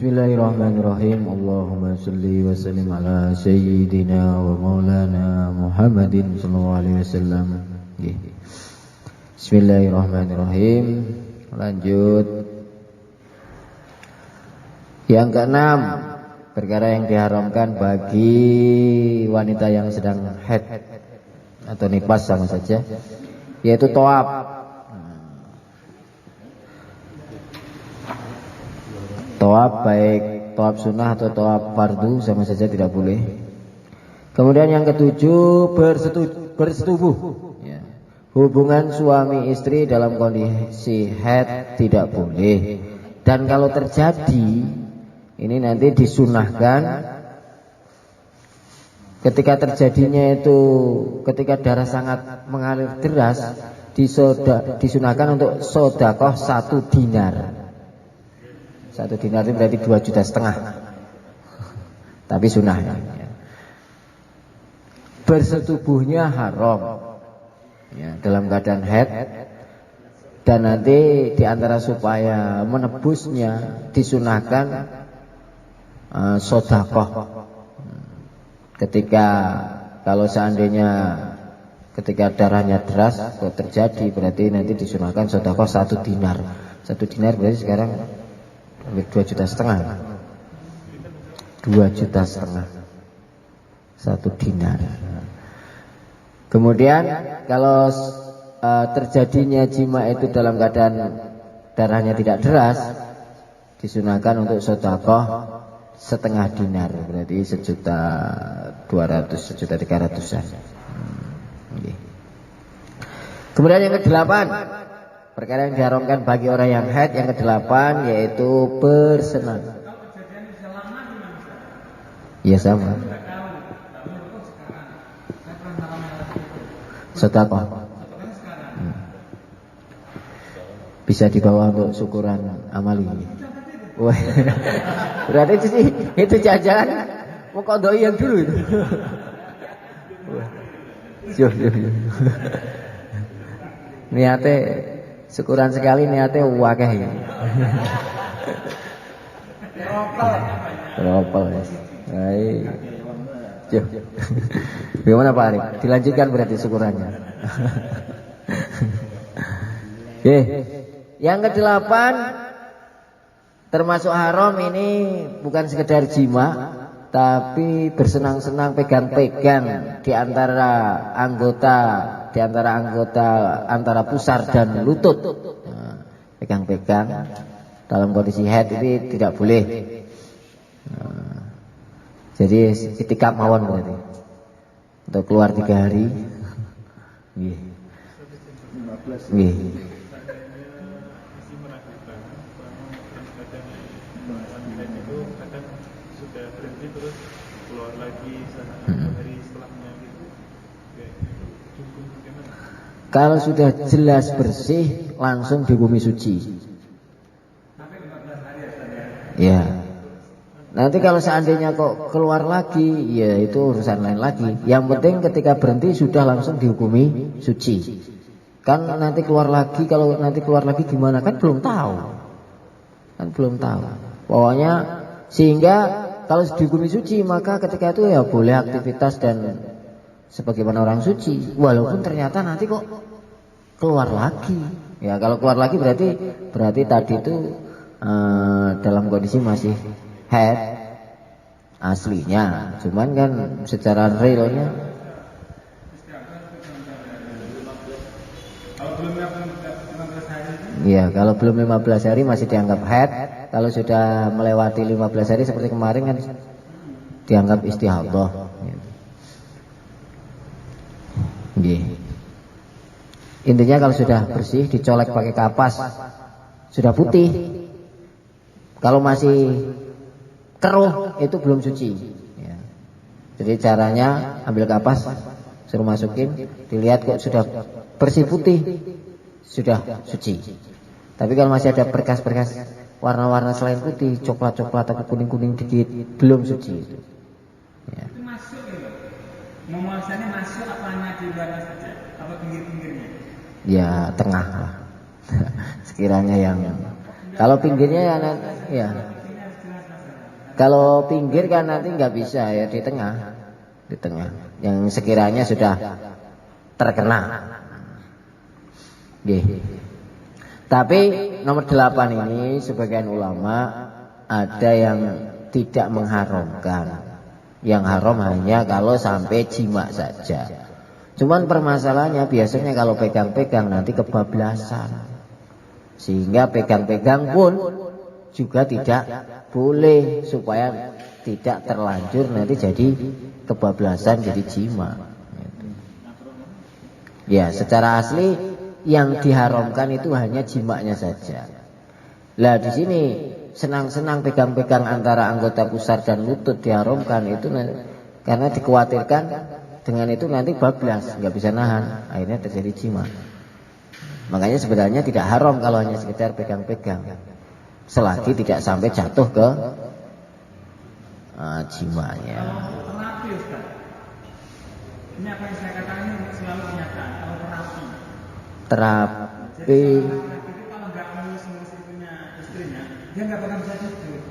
Bismillahirrahmanirrahim. Allahumma salli wa sallim ala sayyidina wa maulana Muhammadin sallallahu alaihi wasallam. Bismillahirrahmanirrahim. Lanjut. Yang keenam, perkara yang diharamkan bagi wanita yang sedang haid atau nifas sama saja, yaitu tawaf. Tawaf baik tawaf sunnah atau tawaf fardu sama saja tidak boleh. Kemudian yang ketujuh, bersetubuh. Ya. Hubungan suami istri dalam kondisi haid tidak boleh. Dan kalau terjadi, ini nanti disunahkan ketika terjadinya itu ketika darah sangat mengalir deras, disunahkan untuk sodakoh 1 dinar. 1 dinar itu berarti 2,5 juta. Tapi sunnahnya bersetubuhnya haram ya, dalam keadaan haid. Dan nanti diantara supaya menebusnya disunahkan sodakoh. Ketika kalau seandainya ketika darahnya deras kalau terjadi, berarti nanti disunahkan sodakoh 1 dinar. 1 dinar berarti sekarang 2,5 juta. 2,5 juta 1 dinar. Kemudian kalau terjadinya jima itu dalam keadaan darahnya tidak deras, disunahkan untuk sedekah 1/2 dinar, berarti 1.200.000, 1.300.000-an. Kemudian yang ke-8, perkara yang diharamkan bagi orang yang haid yang ke-8 yaitu bersenang. Ya sama. Sedekah. Bisa dibawa untuk syukuran amali. Wah. Berarti itu jajan mau kodoi yang dulu itu. Wah. Niate syukuran sekali, niate wakeh. Ropel. Baik. Bagaimana Pak Arif? Dilanjutkan berarti syukurannya. Oke. Yang ke-8 termasuk haram ini bukan sekedar jima, tapi bersenang-senang, pegang-pegang di antara anggota antara pusar dan lutut. Nah, pegang-pegang dalam kondisi haid ini tidak boleh. Nah, jadi itikaf mawon berarti. Untuk keluar 3 hari. Nggih. Nggih. Terus keluar lagi hari setelahnya gitu. Kalau sudah jelas bersih langsung di bumi suci. Ya. Nanti kalau seandainya kok keluar lagi, ya itu urusan lain lagi. Yang penting ketika berhenti sudah langsung dihukumi suci. Kan nanti keluar lagi, kalau nanti keluar lagi gimana kan belum tahu. Pokoknya sehingga kalau dihukumi suci maka ketika itu ya boleh aktivitas dan sebagaimana orang suci. Walaupun ternyata nanti kok keluar lagi. Ya kalau keluar lagi berarti tadi itu dalam kondisi masih haid aslinya. Cuman kan secara realnya ya kalau belum 15 hari masih dianggap haid. Kalau sudah melewati 15 hari seperti kemarin kan dianggap istihadah. Intinya kalau sudah bersih dicolek pakai kapas sudah putih. Kalau masih keruh itu belum suci. Ya. Jadi caranya ambil kapas, suruh masukin, dilihat kok sudah bersih putih, sudah suci. Tapi kalau masih ada berkas-berkas warna-warna selain putih, coklat-coklat atau kuning-kuning dikit, belum suci itu. Ya. Itu masuk ya, memuasanya masuk apa hanya di luar saja, apa pinggir-pinggirnya? Ya tengah lah. Sekiranya yang kalau pinggirnya ya Kalau pinggir kan nanti nggak bisa ya, di tengah, di tengah. Yang sekiranya sudah terkena. Tapi nomor 8 ini sebagian ulama ada yang tidak mengharamkan. Yang haram hanya kalau sampai jima saja. Cuman permasalahannya biasanya kalau pegang-pegang nanti kebablasan. Sehingga pegang-pegang pun juga tidak boleh, supaya tidak terlanjur nanti jadi kebablasan, jadi jima. Ya, secara asli yang diharamkan itu hanya jimanya saja. Lah di sini senang-senang pegang-pegang antara anggota pusar dan lutut diharamkan itu karena dikhawatirkan dengan itu nanti bablas, nggak bisa nahan, akhirnya terjadi jima. Makanya sebenarnya tidak haram kalau hanya sekedar pegang-pegang, selagi tidak sampai jatuh ke jimanya. Kalau terapi Ustaz, ini apa yang saya katakan ini selalu kenyataan. Kalau Terapi itu kalau nggak ngurus punya istrinya, dia nggak bakal bisa tidur.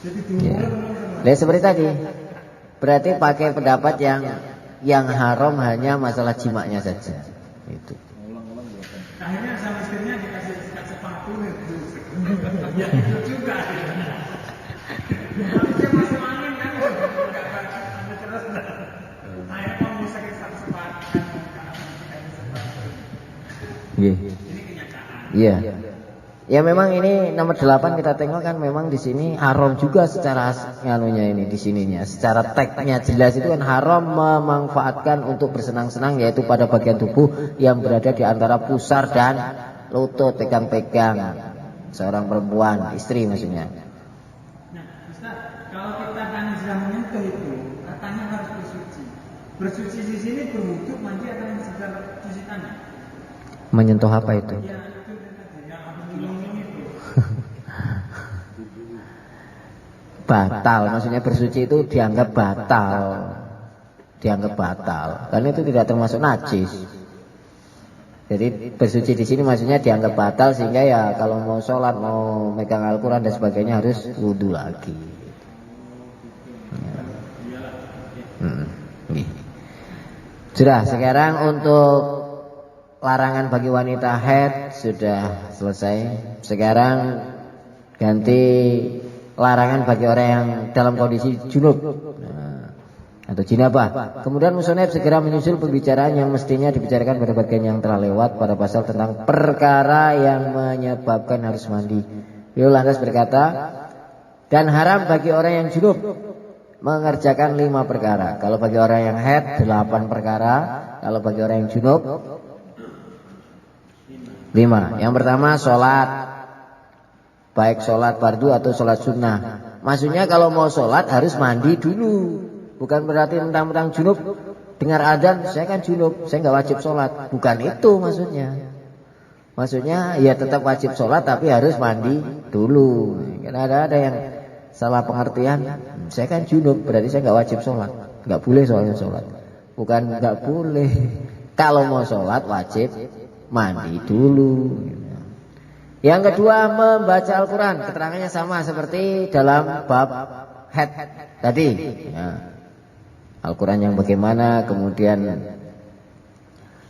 Jadi dulu ya, seperti tadi. Berarti pakai pendapat yang haram hanya masalah jimanya saja. Itu. Akhirnya sama istrinya dikasih sikat sepatu itu. Ya itu juga. Tapi dia masih angin kan, nggak baca terus. Akhirnya kamu sakit sepatu. Iya. Ini kenyataan. Iya. Ya memang ini nomor 8 kita tengok kan memang di sini haram juga secara nganunya ini di sininya. Secara teksnya jelas itu kan haram memanfaatkan untuk bersenang-senang, yaitu pada bagian tubuh yang berada di antara pusar dan lutut, pegang-pegang seorang perempuan, istri maksudnya. Nah, Ustaz, kalau kita kan sedang menyentuh itu, katanya harus bersuci. Bersuci di sini berwudu, mandi atau sekedar cuci tangan? Menyentuh apa itu? Ya, itu tadi yang aku bilang itu. Batal, maksudnya bersuci itu dianggap batal. Dianggap batal, karena itu tidak termasuk najis. Jadi bersuci di sini maksudnya dianggap batal, sehingga ya kalau mau sholat, mau megang Al-Quran dan sebagainya harus wudu lagi. Sudah, sekarang untuk larangan bagi wanita haid sudah selesai. Sekarang ganti larangan bagi orang yang dalam kondisi junub atau jinabah. Kemudian musonef segera menyusul pembicaraan yang mestinya dibicarakan pada bagian yang telah lewat pada pasal tentang perkara yang menyebabkan harus mandi. Beliau lantas berkata, dan haram bagi orang yang junub mengerjakan 5 perkara. Kalau bagi orang yang haid 8 perkara. Kalau bagi orang yang junub 5. Yang pertama sholat, baik sholat fardu atau sholat sunnah. Maksudnya kalau mau sholat harus mandi dulu. Bukan berarti mentang-mentang junub dengar adzan saya kan junub, saya nggak wajib sholat. Bukan itu maksudnya. Maksudnya ya tetap wajib sholat tapi harus mandi dulu. Karena ada yang salah pengertian, saya kan junub berarti saya nggak wajib sholat. Nggak boleh soalnya sholat. Bukan nggak boleh. Kalau mau sholat wajib mandi dulu. Yang kedua membaca Al-Quran. Keterangannya sama seperti dalam bab haid tadi. Ya. Al-Quran yang bagaimana, kemudian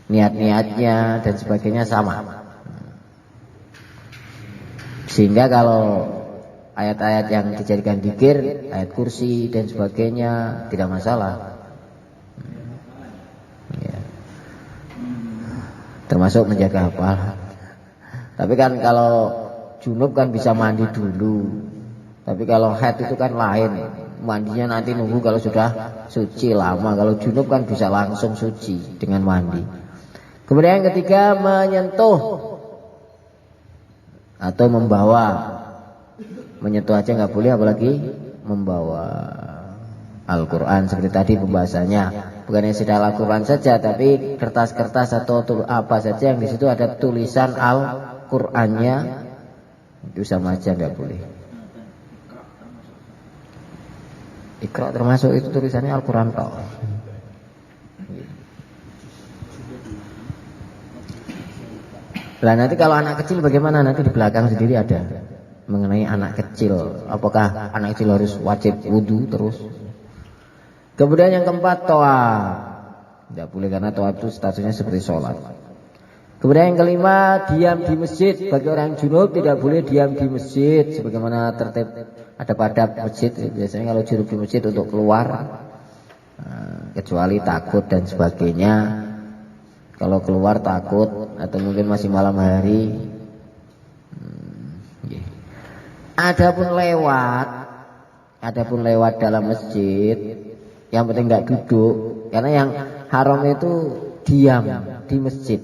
niat-niatnya dan sebagainya sama. Sehingga kalau ayat-ayat yang dijadikan dzikir, ayat kursi dan sebagainya tidak masalah. Ya. Termasuk menjaga hafal. Tapi kan kalau junub kan bisa mandi dulu. Tapi kalau haid itu kan lain. Mandinya nanti nunggu kalau sudah suci lama. Kalau junub kan bisa langsung suci dengan mandi. Kemudian yang ketiga menyentuh atau membawa. Menyentuh aja nggak boleh, apalagi membawa Al-Quran seperti tadi pembahasannya. Bukan hanya sedang Al-Quran saja, tapi kertas-kertas atau apa saja yang di situ ada tulisan Al-Qurannya itu sama aja nggak boleh. Iqra termasuk itu tulisannya Al-Quran toh. Lah nanti kalau anak kecil bagaimana? Nanti di belakang sendiri ada. mengenai anak kecil. Apakah anak kecil harus wajib wudu terus? Kemudian yang keempat, tawaf. Tidak boleh karena tawaf itu statusnya seperti sholat. Kemudian yang kelima, diam di masjid. Bagi orang junub tidak boleh diam di masjid, sebagaimana tertib ada pada masjid. Biasanya kalau junub di masjid untuk keluar, kecuali takut dan sebagainya. Kalau keluar takut atau mungkin masih malam hari. Adapun lewat dalam masjid, yang penting nggak duduk, karena yang haram itu diam di masjid.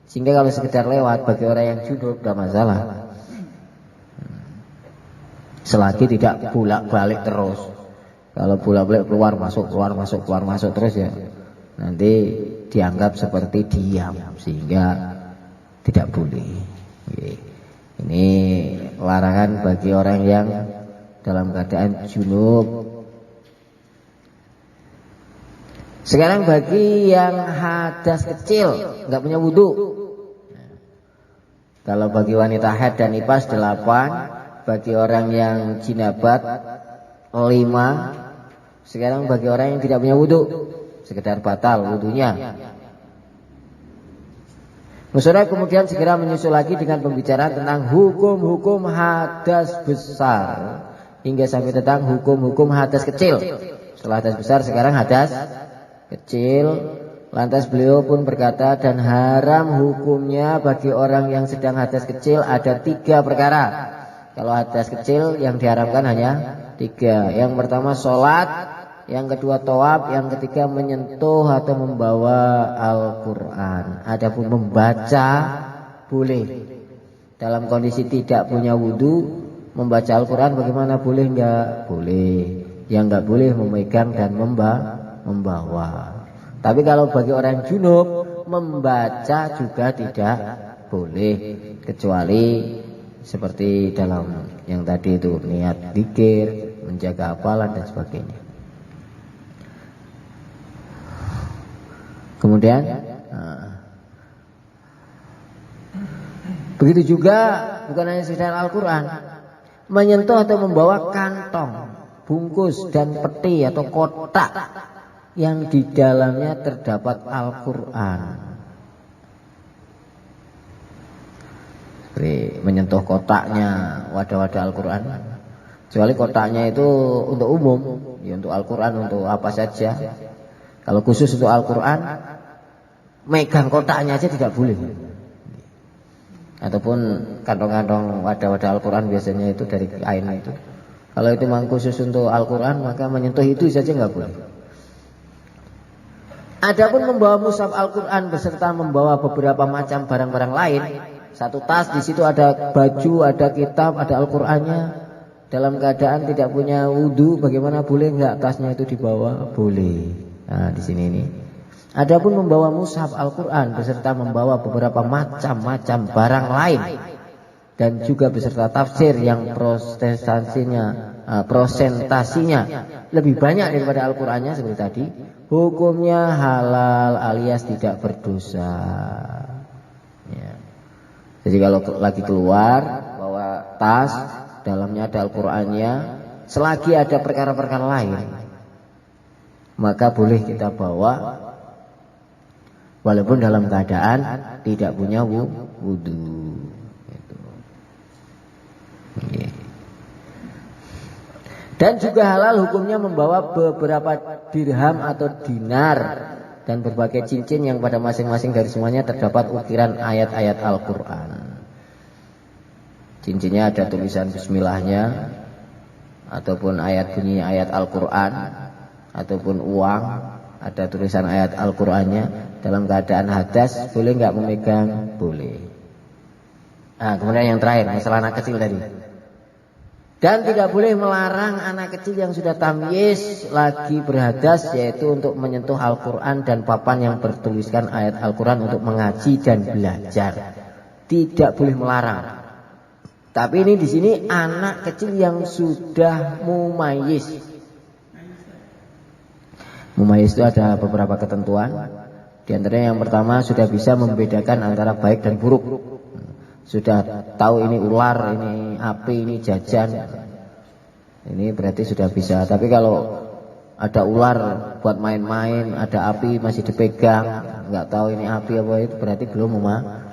Sehingga kalau sekedar lewat bagi orang yang junub tidak masalah, selagi tidak bolak-balik terus. Kalau bolak-balik keluar masuk terus ya, nanti dianggap seperti diam, sehingga tidak boleh. Ini larangan bagi orang yang dalam keadaan junub. Sekarang bagi yang hadas kecil, nggak punya wudu. Kalau bagi wanita haid dan nifas 8, bagi orang yang jinabat 5. Sekarang bagi orang yang tidak punya wudu, sekedar batal wudunya. Musyawarah kemudian segera menyusul lagi dengan pembicaraan tentang hukum-hukum hadas besar hingga sampai tentang hukum-hukum hadas kecil. Setelah hadas besar sekarang hadas kecil. Lantas beliau pun berkata, dan haram hukumnya bagi orang yang sedang hadas kecil ada 3 perkara. Kalau hadas kecil yang diharamkan hanya 3. Yang pertama sholat, yang kedua tawaf, yang ketiga menyentuh atau membawa Al-Quran. Adapun membaca boleh. Dalam kondisi tidak punya wudu, membaca Al-Quran bagaimana, boleh enggak? Boleh. Yang enggak boleh memegang dan membawa. Tapi kalau bagi orang junub, membaca juga tidak boleh, kecuali seperti dalam yang tadi itu, niat zikir, menjaga hafalan dan sebagainya. Kemudian begitu juga bukan hanya sekedar Al-Quran, menyentuh atau membawa kantong, bungkus dan peti atau kotak yang di dalamnya terdapat Al-Quran. Seperti menyentuh kotaknya, wadah-wadah Al-Quran. Kecuali kotaknya itu untuk umum, ya untuk Al-Quran, untuk apa saja. Kalau khusus untuk Al-Quran, megang kotaknya aja tidak boleh. Ataupun kantong-kantong wadah-wadah Al-Quran biasanya itu dari kain itu. Kalau itu memang khusus untuk Al-Quran, maka menyentuh itu saja nggak boleh. Adapun membawa mushaf Al-Quran beserta membawa beberapa macam barang-barang lain, satu tas, di situ ada baju, ada kitab, ada Al-Qurannya. Dalam keadaan tidak punya wudu, bagaimana, boleh nggak tasnya itu dibawa? Boleh. Nah, di sini ini. Adapun membawa mushaf Al-Quran beserta membawa beberapa macam-macam barang lain dan juga beserta tafsir yang prosentasinya lebih banyak daripada Al-Qurannya seperti tadi, hukumnya halal alias tidak berdosa. Ya. Jadi kalau lagi keluar bawa tas, dalamnya ada Al-Qurannya, selagi ada perkara-perkara lain, maka boleh kita bawa walaupun dalam keadaan tidak punya wudu. Dan juga halal hukumnya membawa beberapa dirham atau dinar dan berbagai cincin yang pada masing-masing dari semuanya terdapat ukiran ayat-ayat Al-Quran. Cincinnya ada tulisan bismillahnya, ataupun ayat bunyi ayat Al-Quran, ataupun uang, ada tulisan ayat Al-Qurannya. Dalam keadaan hadas boleh nggak memegang? Boleh. Nah, kemudian yang terakhir, masalah anak kecil tadi. Dan tidak boleh melarang anak kecil yang sudah tamyiz lagi berhadas, yaitu untuk menyentuh Al-Quran dan papan yang bertuliskan ayat Al-Quran untuk mengaji dan belajar. Tidak boleh melarang. Tapi ini di sini anak kecil yang sudah mumayyiz. Mumayyiz itu ada beberapa ketentuan. Di antaranya yang pertama sudah bisa membedakan antara baik dan buruk. sudah tahu ini ular, ini api, ini jajan, ini berarti sudah bisa. Tapi kalau ada ular buat main-main, ada api masih dipegang, nggak tahu ini api apa itu, berarti belum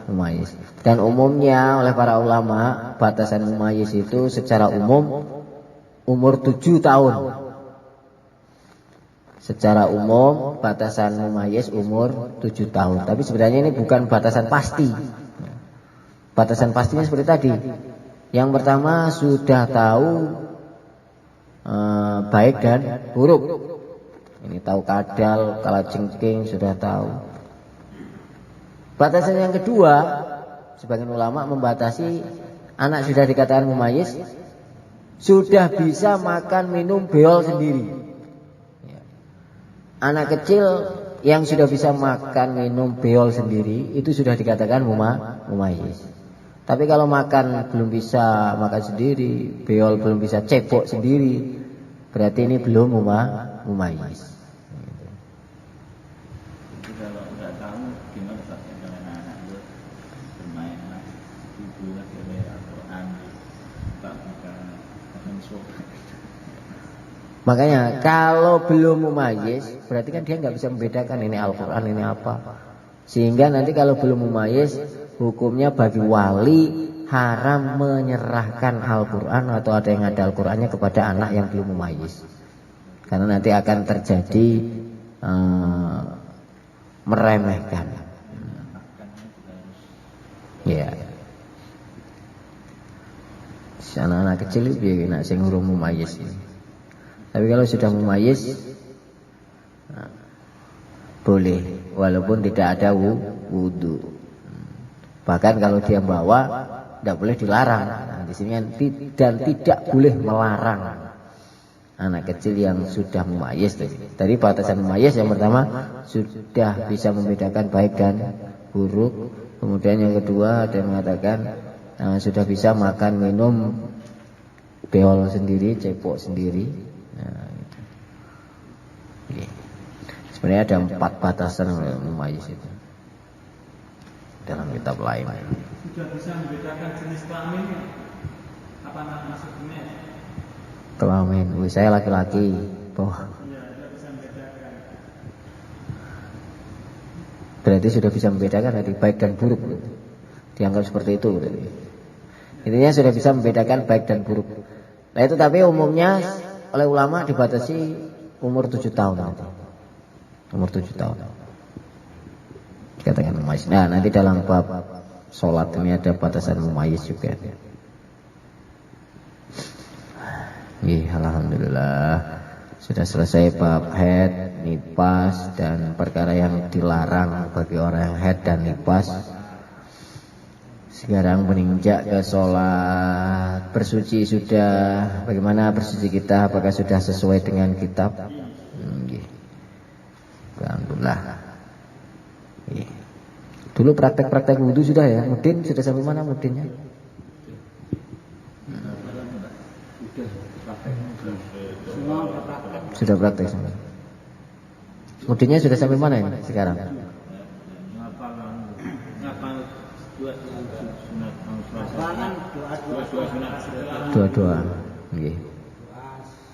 mumayyiz. Dan umumnya oleh para ulama batasan mumayyiz itu secara umum umur 7 tahun. Secara umum batasan mumayyiz umur 7 tahun. Tapi sebenarnya ini bukan batasan pasti. Batasan pastinya seperti tadi. Yang pertama sudah tahu baik dan buruk. Ini tahu kadal, kalajengking sudah tahu. Batasan yang kedua, sebagian ulama membatasi anak sudah dikatakan mumayyiz sudah bisa makan minum beol sendiri. Anak kecil yang sudah bisa makan minum beol sendiri itu sudah dikatakan mumayyiz. Tapi kalau makan belum bisa makan sendiri, beol belum bisa cepok sendiri, berarti ini belum mumayyiz. Jadi kalau nggak tahu gimana saja kalau anak itu bermain ibu lagi Al-Quran, tak bukan suka. Makanya kalau belum mumayyiz, berarti kan dia nggak bisa membedakan ini Al-Quran ini apa. Sehingga nanti kalau belum mumayyiz, hukumnya bagi wali haram menyerahkan Al-Quran atau ada yang ada Al-Qurannya kepada anak yang belum mumayyiz. Karena nanti akan terjadi meremehkan. Ya. Anak-anak kecil itu biar nak sing urung mumayyiz ini. Tapi kalau sudah mumayyiz boleh, walaupun tidak ada wudu. Bahkan kalau dia bawa tidak boleh dilarang. Nah, di sini dan tidak boleh melarang anak kecil yang sudah mumayyiz. Tadi batasan mumayyiz yang pertama sudah bisa membedakan baik dan buruk. Kemudian yang kedua ada yang mengatakan sudah bisa makan minum beol sendiri, cepok sendiri. Nah, itu. Sebenarnya ada 4 batasan mumayyiz itu dalam kitab lain. Sudah bisa membedakan jenis kelamin apa maksudnya? Kelamin, saya laki-laki. Iya, sudah bisa membedakan. Berarti sudah bisa membedakan dari baik dan buruk. Dianggap seperti itu. Intinya sudah bisa membedakan baik dan buruk. Nah itu tapi umumnya oleh ulama dibatasi umur 7 tahun. Umur 7 tahun. Dikatakan mumayyiz. Nah nanti dalam bab sholat ini ada batasan mumayyiz juga. Alhamdulillah sudah selesai bab haid, nifas dan perkara yang dilarang bagi orang yang haid dan nifas. Sekarang beninjak ke sholat. Bersuci sudah. Bagaimana bersuci kita? Apakah sudah sesuai dengan kitab? Alhamdulillah. Dulu praktek-praktek wudhu sudah ya. Mudin sudah sampai mana mudinnya? Sudah praktek semua. Mudinnya sudah sampai mana ini sekarang? Dua-dua. Nggih.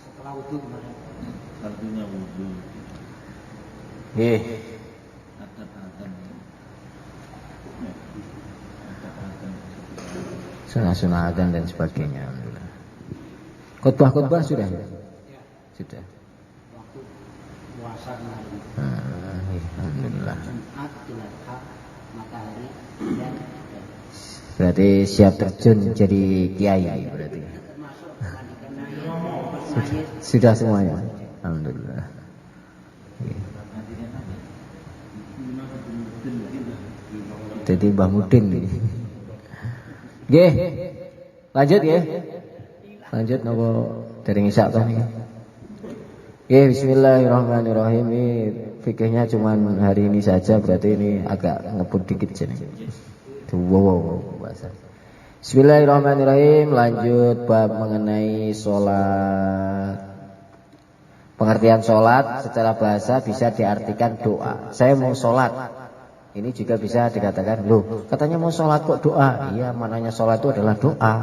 Setelah wudu artinya wudu. Nggih. Sunah-sunah adzan dan sebagainya. Alhamdulillah. Khutbah-khutbah sudah ya? Sudah. Waktu puasa Alhamdulillah. Jumat, Jumat, matahari dan Berarti siap terjun jadi kiai berarti. Sudah semuanya. Alhamdulillah. Jadi Mbah Mudin nih. Nggih. Lanjut ya. Lanjut napa dereng isak to niki. Nggih, bismillahirrahmanirrahim. Fikihnya cuma hari ini saja, berarti ini agak ngebut dikit jenenge. Wow, bahasa. Bismillahirrahmanirrahim. Lanjut bab mengenai sholat. Pengertian sholat secara bahasa bisa diartikan doa. Saya mau sholat. Ini juga bisa dikatakan, loh katanya mau sholat kok doa. Iya, maknanya sholat itu adalah doa.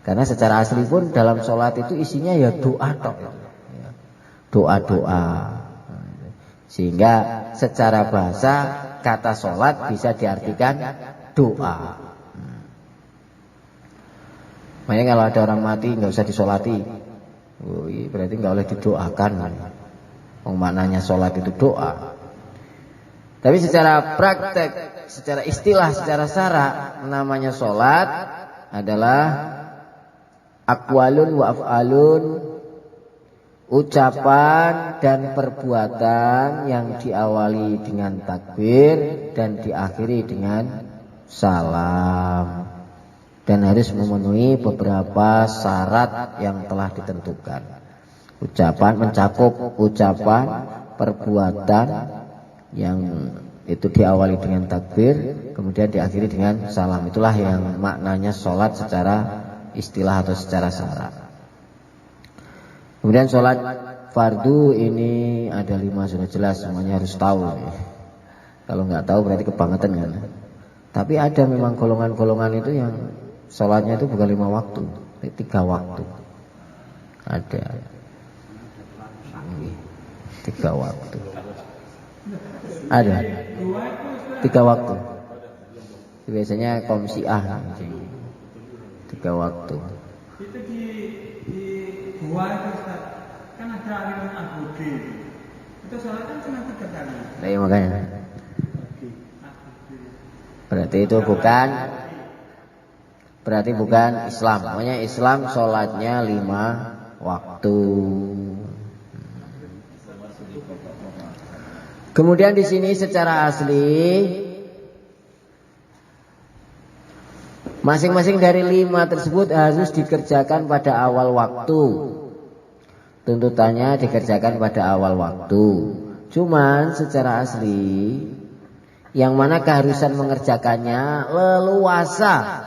Karena secara asli pun dalam sholat itu isinya ya doa tok. Doa-doa. Sehingga secara bahasa kata sholat bisa diartikan doa. Makanya kalau ada orang mati nggak usah disolati. Berarti nggak boleh didoakan. Maknanya sholat itu doa. Tapi secara praktek, secara istilah, secara syara, namanya sholat adalah aqwalun wa af'alun, ucapan dan perbuatan yang diawali dengan takbir dan diakhiri dengan salam. Dan harus memenuhi beberapa syarat yang telah ditentukan. Ucapan mencakup ucapan, perbuatan yang itu diawali dengan takbir, kemudian diakhiri dengan salam. Itulah yang maknanya sholat secara istilah atau secara syara. Kemudian sholat fardu ini ada 5, sudah jelas, semuanya harus tahu. Kalau nggak tahu berarti kebangetan kan. Tapi ada memang golongan-golongan itu yang sholatnya itu bukan 5 waktu, 3 waktu. Ada 3 waktu. Ada 3 waktu. Biasanya kaum Syiah 3 waktu. Itu di gua itu Ustaz, kan ada aliran Al-Budi. Itu sholat kan cuma 3 kali. Nah, iya makanya. Berarti itu bukan Islam. Namanya Islam sholatnya 5 waktu. Kemudian di sini secara asli masing-masing dari 5 tersebut harus dikerjakan pada awal waktu. Tuntutannya dikerjakan pada awal waktu. Cuman secara asli yang mana keharusan mengerjakannya leluasa.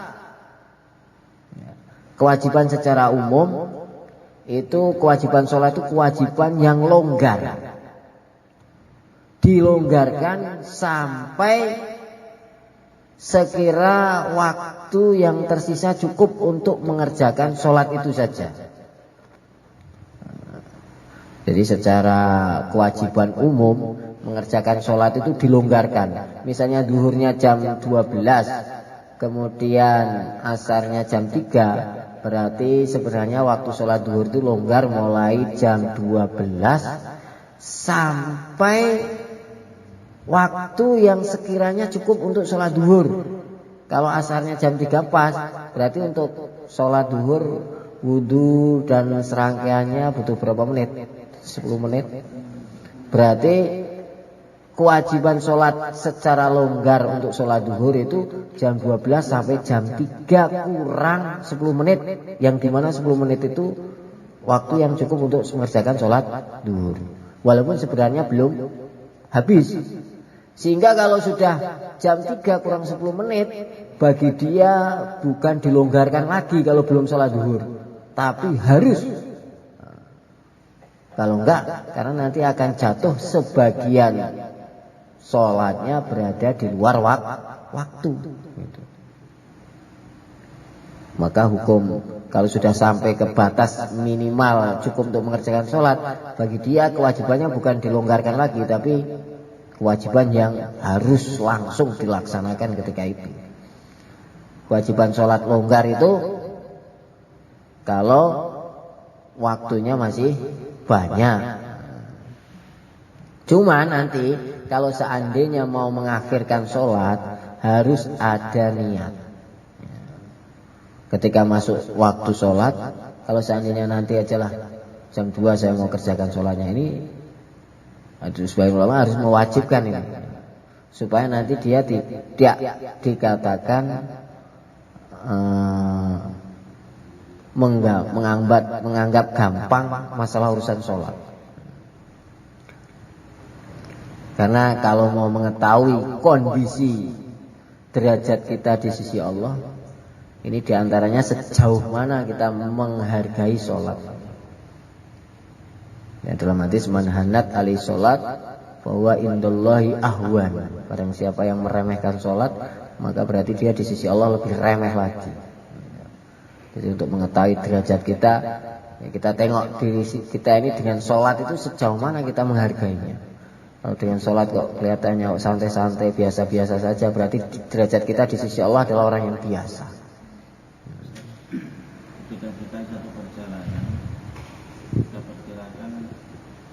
Kewajiban secara umum itu kewajiban sholat itu kewajiban yang longgar. Dilonggarkan sampai sekira waktu yang tersisa cukup untuk mengerjakan sholat itu saja. Jadi secara kewajiban umum mengerjakan sholat itu dilonggarkan. Misalnya duhurnya jam 12, kemudian asarnya jam 3, berarti sebenarnya waktu sholat duhur itu longgar mulai jam 12 sampai waktu yang sekiranya cukup untuk sholat duhur. Kalau asarnya jam 3 pas, berarti untuk sholat duhur, wudhu dan serangkaiannya butuh berapa menit? 10 menit. Berarti kewajiban sholat secara longgar untuk sholat duhur itu jam 12 sampai jam 3 kurang 10 menit. Yang dimana 10 menit itu waktu yang cukup untuk mengerjakan sholat duhur. Walaupun sebenarnya belum habis. Sehingga kalau sudah jam 3 kurang 10 menit, bagi dia bukan dilonggarkan lagi kalau belum sholat duhur, tapi harus. Kalau enggak, karena nanti akan jatuh sebagian sholatnya berada di luar waktu. Maka hukum kalau sudah sampai ke batas minimal cukup untuk mengerjakan sholat, bagi dia kewajibannya bukan dilonggarkan lagi, tapi kewajiban yang harus langsung dilaksanakan ketika itu. Kewajiban sholat longgar itu kalau waktunya masih banyak. Cuma nanti kalau seandainya mau mengakhirkan sholat harus ada niat. Ketika masuk waktu sholat, kalau seandainya nanti ajalah jam 2 saya mau kerjakan sholatnya, ini sebagian ulama harus mewajibkan ini, supaya nanti dia tidak dikatakan menganggap gampang masalah urusan sholat. Karena kalau mau mengetahui kondisi derajat kita di sisi Allah, ini diantaranya sejauh mana kita menghargai sholat. Ya, dalam hadis man hanat alaihi sholat bahwa indallahi ahwan. Barang siapa yang meremehkan sholat, maka berarti dia di sisi Allah lebih remeh lagi. Jadi untuk mengetahui derajat kita, ya kita tengok diri kita ini dengan sholat itu sejauh mana kita menghargainya. Kalau dengan sholat kok kelihatannya santai-santai, biasa-biasa saja, berarti derajat kita di sisi Allah adalah orang yang biasa. Ketika kita satu perjalanan, kita perkirakan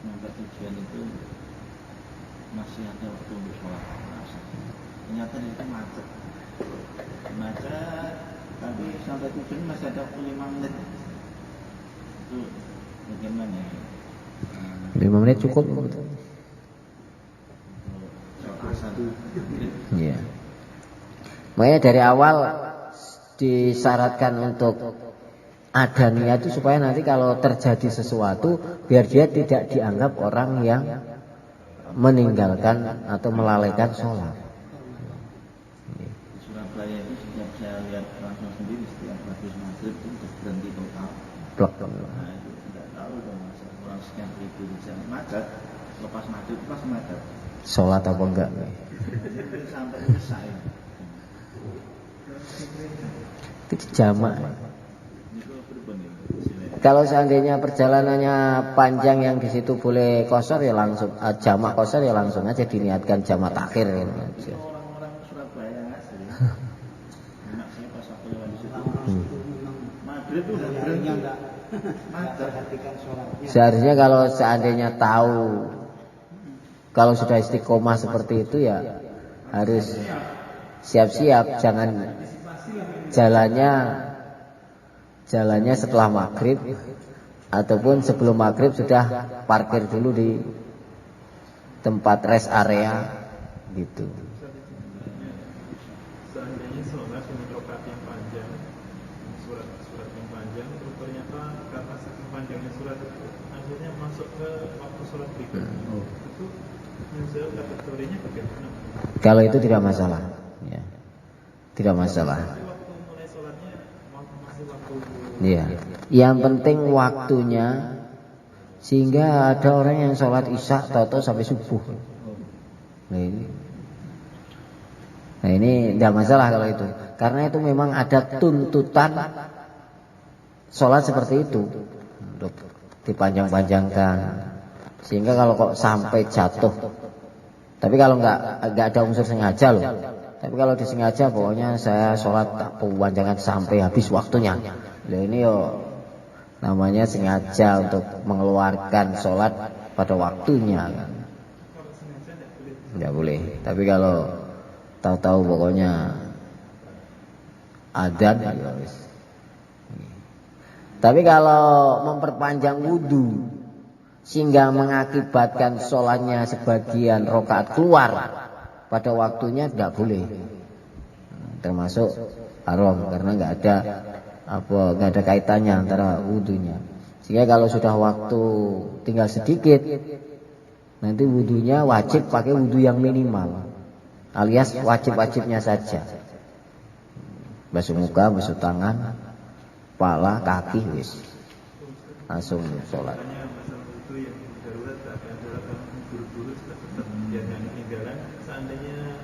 sampai tujuan itu masih ada waktu untuk sholat asar. Ternyata itu macet, tapi sampai tujuan masih ada waktu 5 menit. Itu bagaimana ya? 5 menit cukup. Ya. Makanya dari awal disyaratkan untuk ada niat itu supaya nanti kalau terjadi sesuatu biar dia tidak dianggap orang yang meninggalkan atau melalaikan sholat. Di Surabaya itu setiap saya lihat langsung sendiri setiap habis maghrib itu berhenti total. Nah itu tidak tahu dong orang sekian ribu di sana macet, lepas maghrib pas macet. Sholat apa enggak? Sampai selesai. Itu jamak. Kalau seandainya perjalanannya panjang yang di situ boleh qashar ya langsung jamak qashar ya langsung aja diniatkan jamak takhir gitu aja. Orang-orang Surabaya asli. Enak saya pas aku lewat di situ. Maghrib itu udah berhenti. Seharusnya kalau seandainya tahu kalau sudah istiqomah seperti itu ya harus siap-siap, jangan jalannya setelah maghrib ataupun sebelum maghrib sudah parkir dulu di tempat rest area gitu. Seandainya sholat dengan rakaat yang panjang, surat yang panjang, terus ternyata karena saking panjangnya surat itu akhirnya masuk ke waktu sholat berikutnya. Itu menjauh kategorinya bagaimana? Kalau itu tidak masalah, ya. Tidak masalah. Waktu mulai sholatnya masih waktu. Iya. Yang penting waktunya, sehingga ada orang yang sholat isya tahu-tahu sampai subuh. Nah ini tidak masalah kalau itu, karena itu memang ada tuntutan sholat seperti itu untuk dipanjang-panjangkan, sehingga kalau kok sampai jatuh. Tapi kalau nggak ada unsur sengaja loh. Tapi kalau disengaja pokoknya saya sholat tak panjangan sampai habis waktunya. Loh ini yo namanya sengaja untuk mengeluarkan sholat pada waktunya kan. Nggak boleh. Tapi kalau tahu-tahu pokoknya adzan ya wis. Tapi kalau memperpanjang wudu sehingga mengakibatkan sholatnya sebagian rakaat keluar pada waktunya tidak boleh, termasuk haram karena nggak ada kaitannya antara wudunya. Sehingga kalau sudah waktu tinggal sedikit, nanti wudunya wajib pakai wudu yang minimal, alias wajib-wajibnya saja. Basuh muka, basuh tangan, kepala, kaki, wis langsung sholat.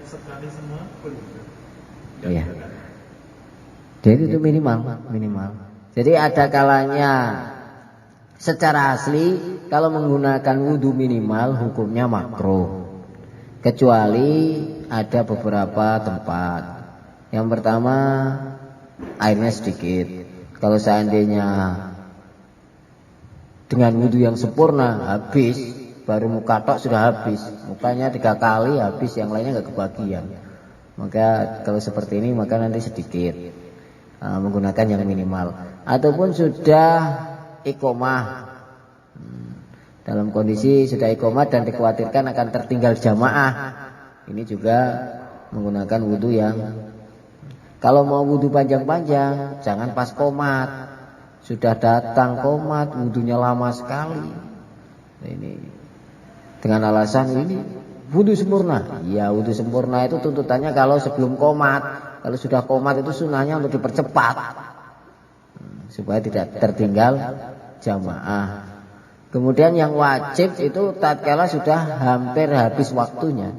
Sekali semua pun Iya. Jadi itu minimal. Jadi ada kalanya secara asli kalau menggunakan wudu minimal hukumnya makruh. Kecuali ada beberapa tempat. Yang pertama airnya sedikit. Kalau seandainya dengan wudu yang sempurna habis, baru muka tok sudah habis, mukanya 3 kali habis, yang lainnya nggak kebagian. Maka kalau seperti ini maka nanti sedikit menggunakan yang minimal. Ataupun sudah iqomah, dalam kondisi sudah iqomah dan dikhawatirkan akan tertinggal jamaah, ini juga menggunakan wudu yang, kalau mau wudu panjang-panjang jangan pas qomat, sudah datang qomat wudunya lama sekali. Nah, ini dengan alasan ini wudu sempurna. Ya wudu sempurna itu tuntutannya kalau sebelum qomat. Kalau sudah qomat itu sunnahnya untuk dipercepat supaya tidak tertinggal jamaah. Kemudian yang wajib itu tatkala sudah hampir habis waktunya.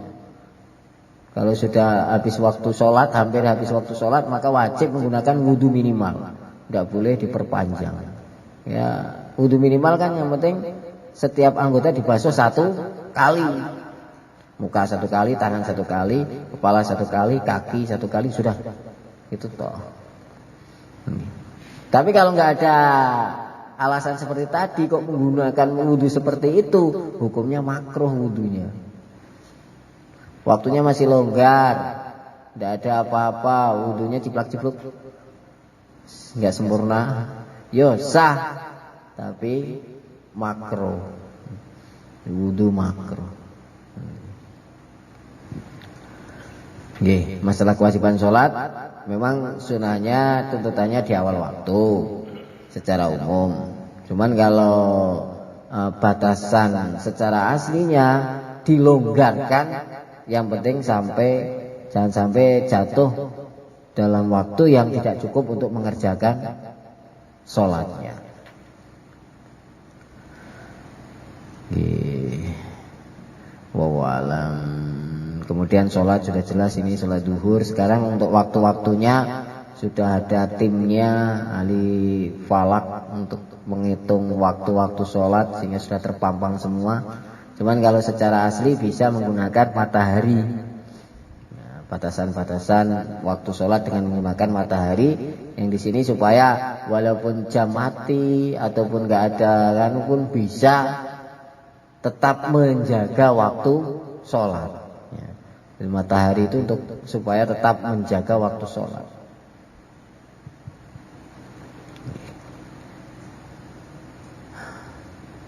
Kalau sudah habis waktu sholat, hampir habis waktu sholat, maka wajib menggunakan wudhu minimal. Tidak boleh diperpanjang. Ya, wudhu minimal kan yang penting setiap anggota dibasuh 1 kali. Muka 1 kali, tangan 1 kali, kepala 1 kali, kaki 1 kali, sudah. Itu toh. Tapi kalau nggak ada alasan seperti tadi kok menggunakan wudhu seperti itu, hukumnya makruh wudhunya. Waktunya masih longgar, tidak ada apa-apa, wudhunya ciplak-cipluk, nggak sempurna, yo sah, tapi makruh, wudhu makruh. Masalah kewajiban sholat, memang sunahnya tuntutannya di awal waktu secara umum. Cuman kalau batasan secara aslinya dilonggarkan. Yang penting jangan sampai jatuh dalam waktu yang tidak cukup untuk mengerjakan sholatnya. Wawalam. Kemudian sholat sudah jelas, ini sholat duhur. Sekarang untuk waktu-waktunya sudah ada timnya ahli falak untuk menghitung waktu-waktu sholat sehingga sudah terpampang semua. Cuman kalau secara asli bisa menggunakan matahari. Nah, batasan-batasan waktu sholat dengan menggunakan matahari yang di sini supaya walaupun jam mati ataupun nggak ada kan pun bisa tetap menjaga waktu sholat. Ya. Matahari itu untuk supaya tetap menjaga waktu sholat.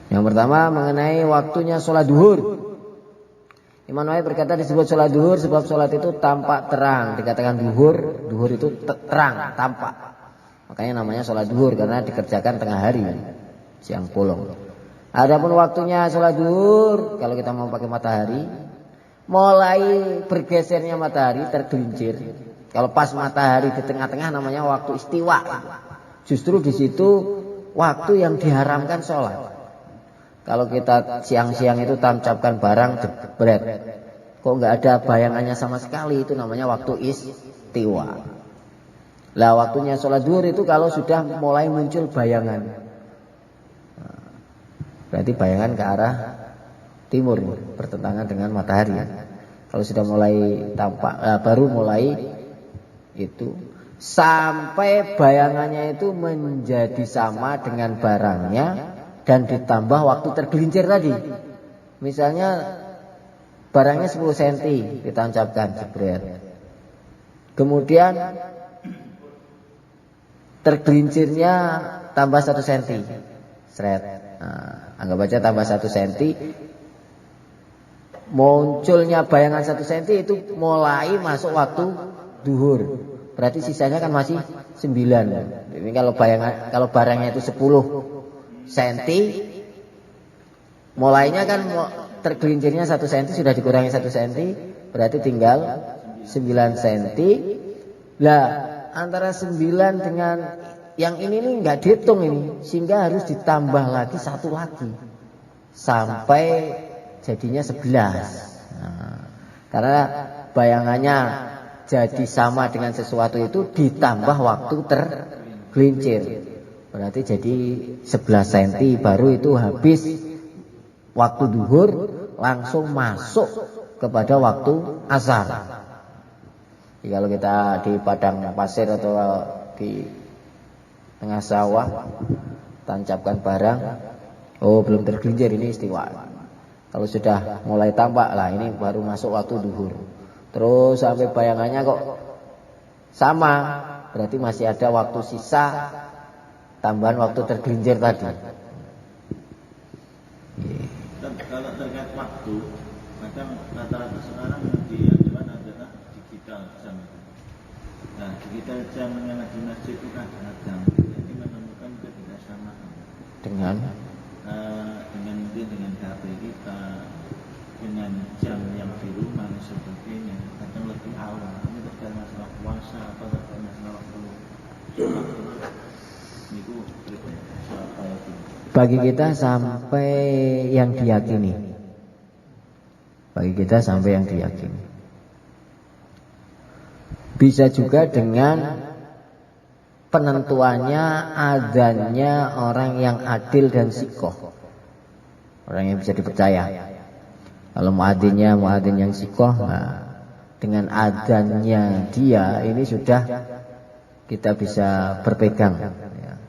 Yang pertama mengenai waktunya sholat duhur. Imam Nawawi berkata disebut sholat duhur sebab sholat itu tampak terang. Dikatakan duhur, duhur itu terang, tampak. Makanya namanya sholat duhur karena dikerjakan tengah hari, siang bolong. Adapun waktunya sholat duhur, kalau kita mau pakai matahari, mulai bergesernya matahari tergelincir. Kalau pas matahari di tengah-tengah namanya waktu istiwa. Justru di situ waktu yang diharamkan sholat. Kalau kita siang-siang itu tancapkan barang jebret, kok nggak ada bayangannya sama sekali, itu namanya waktu istiwa. Lah waktunya sholat duhur itu kalau sudah mulai muncul bayangan, berarti bayangan ke arah timur, bertentangan dengan matahari. Kalau sudah mulai tampak, baru mulai itu sampai bayangannya itu menjadi sama dengan barangnya. Dan ditambah waktu tergelincir tadi. Misalnya barangnya 10 cm ditancapkan jebret. Kemudian tergelincirnya tambah 1 cm. Sret. Nah, anggap aja tambah 1 cm. Munculnya bayangan 1 cm itu mulai masuk waktu duhur. Berarti sisanya kan masih 9. Ini kalau barangnya itu 10 senti, mulainya kan tergelincirnya 1 senti sudah dikurangi 1 senti, berarti tinggal 9 senti. Lah antara 9 dengan yang ini nih nggak dihitung ini, sehingga harus ditambah lagi 1 lagi sampai jadinya 11. Nah, karena bayangannya jadi sama dengan sesuatu itu ditambah waktu tergelincir. Berarti jadi 11 cm baru itu habis waktu duhur, langsung masuk kepada waktu asar. Jadi kalau kita di padang pasir atau di tengah sawah tancapkan barang, oh belum tergelincir, ini istiwa. Kalau sudah mulai tampak lah, ini baru masuk waktu duhur. Terus sampai bayangannya kok sama, berarti masih ada waktu sisa tambahan waktu tergelincir tadi. Kalau terkait waktu, maka rata-rata sekarang yang diajukan adalah digital jam. Nah, digital jam yang di masjid itu kadang-kadang jadi menemukan kebersamaan dengan mungkin dengan HP kita, dengan jam yang di rumah dan sebagainya. Kadang lebih awal. Ini terkait masalah puasa atau terkait masalah waktu sholat. niku pripun Surabaya iki. Bagi kita sampai yang diyakini. Bagi kita sampai yang diyakini. Bisa juga dengan penentuannya adzannya orang yang adil dan sikoh, orang yang bisa dipercaya. Kalau muadzin yang sikoh, nah, dengan adzannya dia ini sudah kita bisa berpegang. Ya.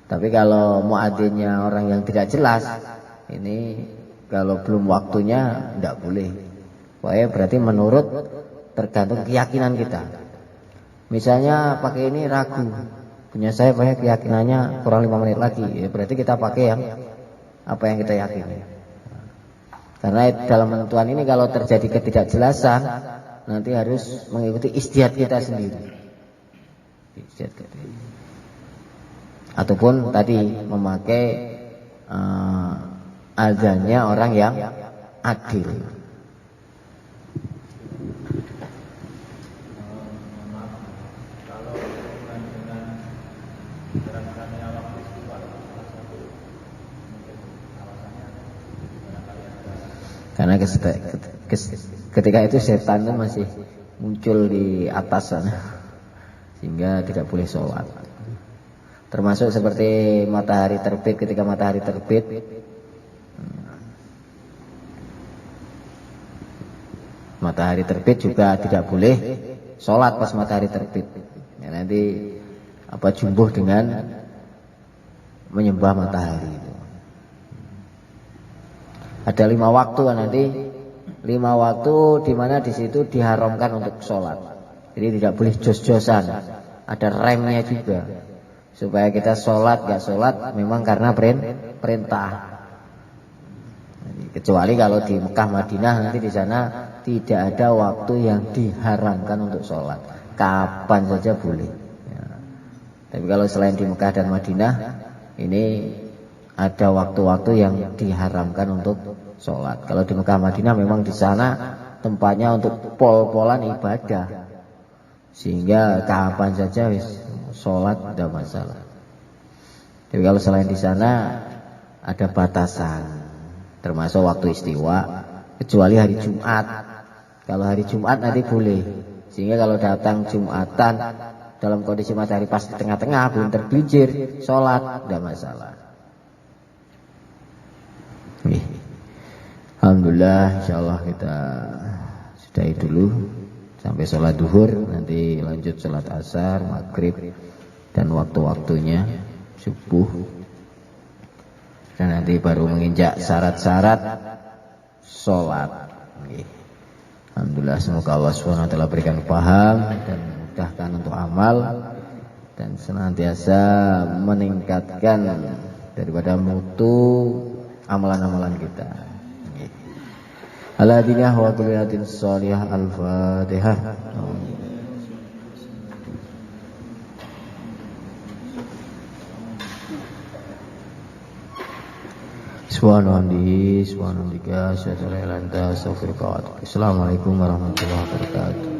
Tapi kalau muadzinnya orang yang tidak jelas, ini kalau belum waktunya tidak boleh. Pokoknya berarti menurut tergantung keyakinan kita. Misalnya pakai ini ragu, punya saya banyak keyakinannya kurang 5 menit lagi, ya berarti kita pakai yang apa yang kita yakini. Karena dalam penentuan ini kalau terjadi ketidakjelasan, nanti harus mengikuti ijtihad kita sendiri. Ataupun tadi memakai azannya orang yang adil. Karena ketika itu setan itu masih muncul di atas sana, sehingga tidak boleh sholat. Termasuk seperti matahari terbit, ketika matahari terbit, matahari terbit juga tidak boleh sholat pas matahari terbit. Ya, nanti jumbuh dengan menyembah matahari itu. Ada 5 waktu nanti, 5 waktu di mana di situ diharamkan untuk sholat. Jadi tidak boleh jos-josan, ada remnya juga, supaya kita sholat gak sholat memang karena perintah. Kecuali kalau di Mekah Madinah nanti di sana tidak ada waktu yang diharamkan untuk sholat, kapan saja boleh. Ya. Tapi kalau selain di Mekah dan Madinah ini ada waktu-waktu yang diharamkan untuk sholat. Kalau di Mekah Madinah memang di sana tempatnya untuk pol-polan ibadah, sehingga kapan saja sholat tidak masalah. Tapi kalau selain di sana ada batasan, termasuk waktu istiwa, kecuali hari Jumat. Kalau hari Jumat nanti boleh, sehingga kalau datang Jumatan dalam kondisi matahari pas di tengah-tengah belum tergelincir, sholat tidak masalah. Alhamdulillah, insyaallah kita sudahi dulu sampai sholat duhur, nanti lanjut sholat asar, maghrib, dan waktu-waktunya subuh, dan nanti baru menginjak syarat-syarat sholat. Alhamdulillah, semoga Allah SWT berikan paham dan mudahkan untuk amal, dan senantiasa meningkatkan daripada mutu amalan-amalan kita. Al-Adinah wa kuliyatin salihah. Al-Fatihah. Subhanallah, subhanallah, Assalamualaikum warahmatullahi wabarakatuh.